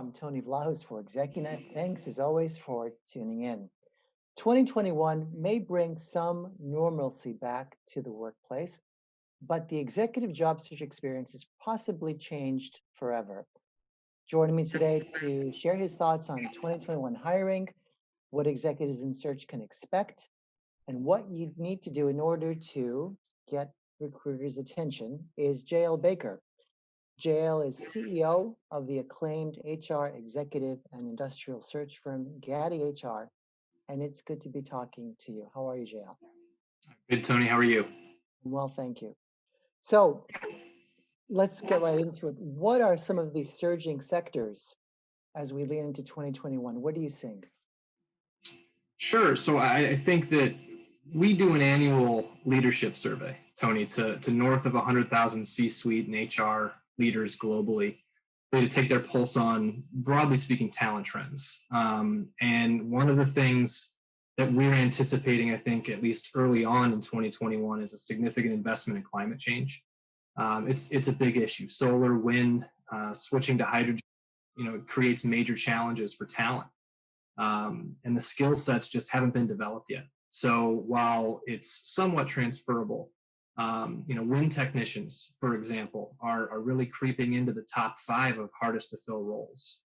I'm Tony Vlahos for ExecuNet. Thanks as always for tuning in. 2021 may bring some normalcy back to the workplace, but the executive job search experience is possibly changed forever. Joining me today to share his thoughts on 2021 hiring, what executives in search can expect, and what you need to do in order to get recruiters' attention is JL Baker. JL is CEO of the acclaimed HR executive and industrial search firm GattiHR, and it's good to be talking to you. How are you, JL? Good, Tony. How are you? Well, thank you. So let's get right into it. What are some of these surging sectors as we lean into 2021? What are you seeing? Sure. So I think that we do an annual leadership survey, Tony, to north of 100,000 C-suite and HR leaders globally, to take their pulse on, broadly speaking, talent trends. And one of the things that we're anticipating, I think, at least early on in 2021, is a significant investment in climate change. It's a big issue. Solar, wind, switching to hydrogen, it creates major challenges for talent. And the skill sets just haven't been developed yet. So while it's somewhat transferable, wind technicians, for example, are really creeping into the top 5 of hardest to fill roles.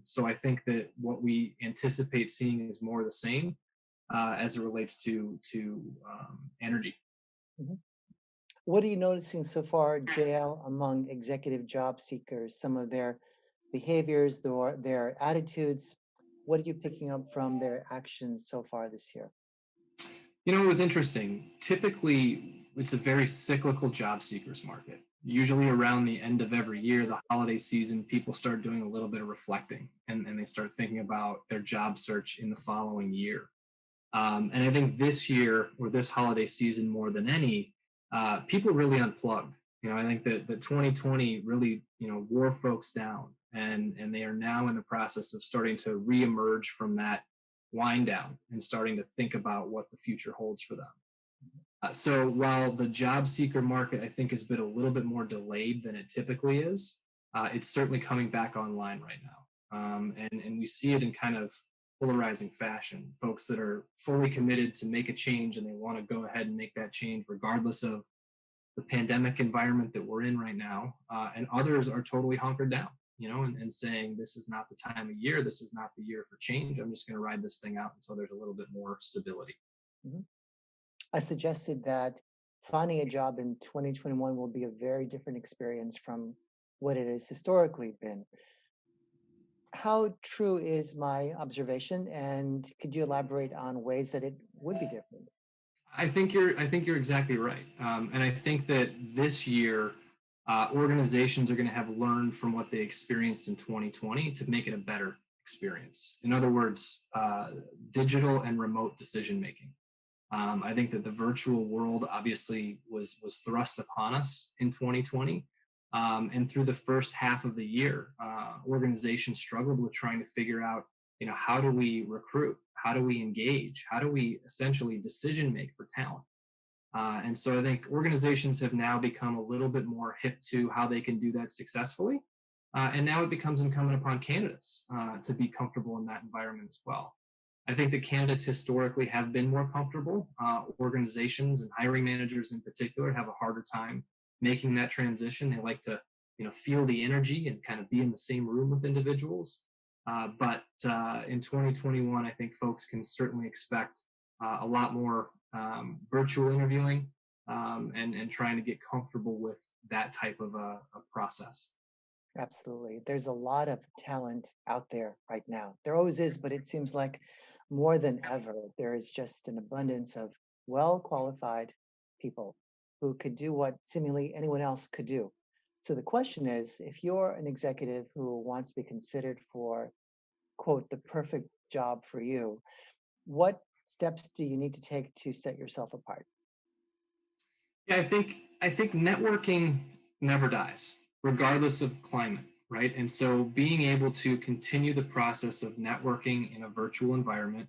So I think that what we anticipate seeing is more of the same as it relates to energy. Mm-hmm. What are you noticing so far, JL, among executive job seekers, some of their behaviors, their attitudes? What are you picking up from their actions so far this year? It was interesting. Typically, it's a very cyclical job seekers market. Usually around the end of every year, the holiday season, people start doing a little bit of reflecting and they start thinking about their job search in the following year. And I think this year, or this holiday season more than any, people really unplugged. I think that 2020 really, wore folks down, and they are now in the process of starting to reemerge from that wind down and starting to think about what the future holds for them. So while the job seeker market, I think, has been a little bit more delayed than it typically is, it's certainly coming back online right now. And we see it in kind of polarizing fashion. Folks that are fully committed to make a change and they want to go ahead and make that change regardless of the pandemic environment that we're in right now, and others are totally hunkered down, and saying, this is not the time of year, this is not the year for change, I'm just going to ride this thing out until there's a little bit more stability. Mm-hmm. I suggested that finding a job in 2021 will be a very different experience from what it has historically been. How true is my observation, and could you elaborate on ways that it would be different? I think you're exactly right, and I think that this year organizations are going to have learned from what they experienced in 2020 to make it a better experience. In other words, digital and remote decision making. I think that the virtual world obviously was thrust upon us in 2020, and through the first half of the year, organizations struggled with trying to figure out, how do we recruit? How do we engage? How do we essentially decision make for talent? And so I think organizations have now become a little bit more hip to how they can do that successfully. And now it becomes incumbent upon candidates to be comfortable in that environment as well. I think that candidates historically have been more comfortable. Organizations and hiring managers in particular have a harder time making that transition. They like to, feel the energy and kind of be in the same room with individuals. But in 2021, I think folks can certainly expect a lot more virtual interviewing and trying to get comfortable with that type of a process. Absolutely. There's a lot of talent out there right now. There always is, but it seems like more than ever, there is just an abundance of well-qualified people who could do what seemingly anyone else could do. So the question is, if you're an executive who wants to be considered for, quote, the perfect job for you, what steps do you need to take to set yourself apart? Yeah, I think networking never dies, regardless of climate, right? And so being able to continue the process of networking in a virtual environment,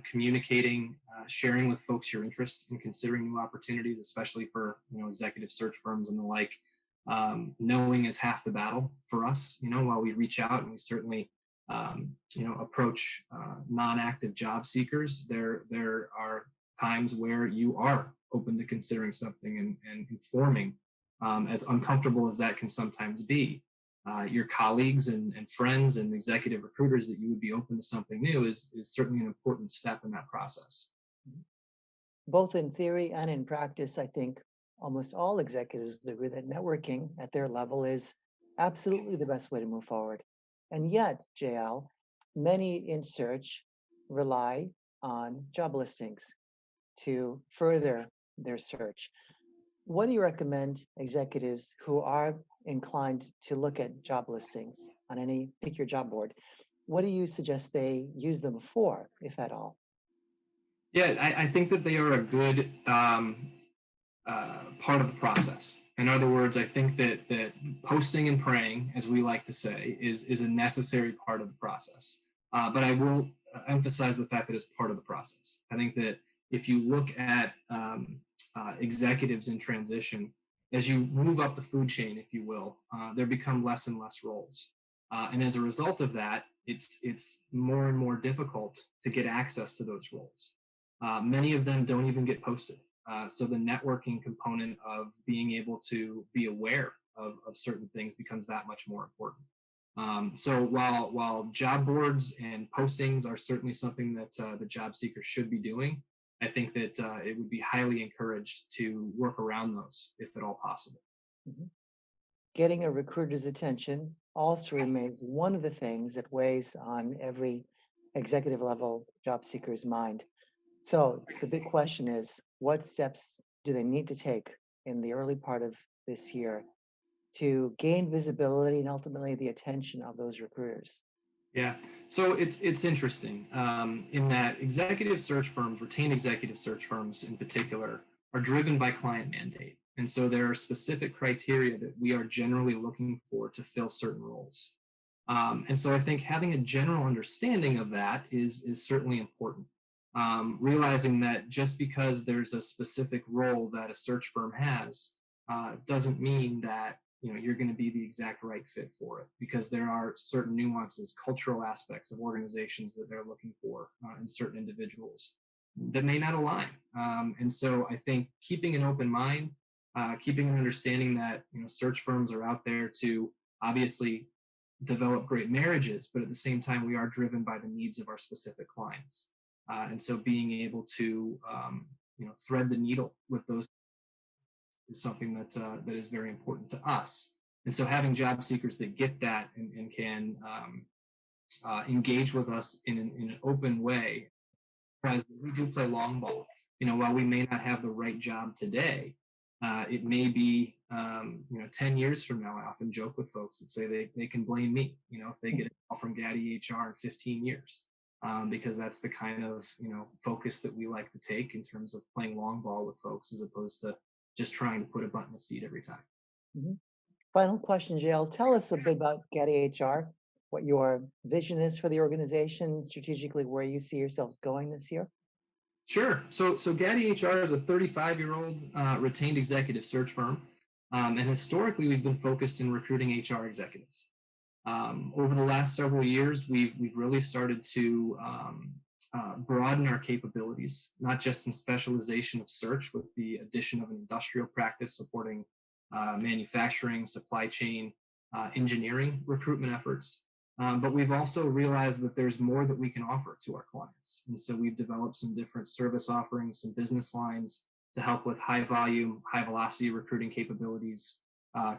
communicating, sharing with folks your interests in considering new opportunities, especially for executive search firms and the like, Knowing is half the battle for us, while we reach out and we certainly, approach non-active job seekers, there are times where you are open to considering something and informing, as uncomfortable as that can sometimes be. Your colleagues and friends and executive recruiters that you would be open to something new is certainly an important step in that process. Both in theory and in practice, I think almost all executives agree that networking at their level is absolutely the best way to move forward. And yet, JL, many in search rely on job listings to further their search. What do you recommend executives who are inclined to look at job listings on any pick your job board? What do you suggest they use them for, if at all? Yeah, I think that they are a good part of the process. In other words, I think that posting and praying, as we like to say, is a necessary part of the process. But I will emphasize the fact that it's part of the process. I think that if you look at executives in transition, as you move up the food chain, if you will, there become less and less roles. And as a result of that, it's more and more difficult to get access to those roles. Many of them don't even get posted. So the networking component of being able to be aware of certain things becomes that much more important. So while job boards and postings are certainly something that the job seekers should be doing, I think that it would be highly encouraged to work around those if at all possible. Mhm. Getting a recruiter's attention also remains one of the things that weighs on every executive level job seeker's mind. So the big question is, what steps do they need to take in the early part of this year to gain visibility and ultimately the attention of those recruiters? Yeah, so it's interesting in that executive search firms, retained executive search firms in particular, are driven by client mandate. And so there are specific criteria that we are generally looking for to fill certain roles. And so I think having a general understanding of that is certainly important. Realizing that just because there's a specific role that a search firm has doesn't mean that you're going to be the exact right fit for it, because there are certain nuances, cultural aspects of organizations that they're looking for in certain individuals that may not align. And so I think keeping an open mind, keeping an understanding that search firms are out there to obviously develop great marriages, but at the same time we are driven by the needs of our specific clients. And so being able to thread the needle with those is something that is very important to us. And so having job seekers that get that and can engage with us in an open way, because we do play long ball. While we may not have the right job today, it may be 10 years from now. I often joke with folks that say they can blame me, if they get a call from GattiHR in 15 years. Because that's the kind of focus that we like to take in terms of playing long ball with folks, as opposed to just trying to put a butt in the seat every time. Mhm. Final question, JL. Tell us a bit about GattiHR, what your vision is for the organization, strategically where you see yourselves going this year. Sure. So GattiHR is a 35-year-old retained executive search firm, and historically we've been focused in recruiting HR executives. Over the last several years, we've really started to broaden our capabilities, not just in specialization of search with the addition of an industrial practice supporting manufacturing, supply chain, engineering recruitment efforts. But we've also realized that there's more that we can offer to our clients. And so we've developed some different service offerings, some business lines to help with high volume, high velocity recruiting capabilities,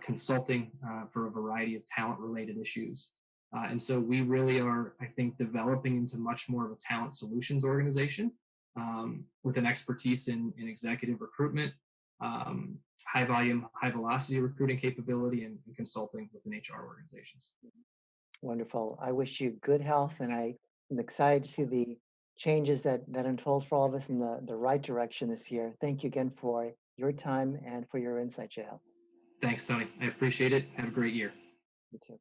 consulting for a variety of talent related issues. And so we really are, I think, developing into much more of a talent solutions organization with an expertise in executive recruitment, high volume, high velocity recruiting capability, and consulting within HR organizations. Wonderful. I wish you good health, and I am excited to see the changes that unfold for all of us in the right direction this year. Thank you again for your time and for your insight, JL. Thanks, Tony. I appreciate it. Have a great year. You too.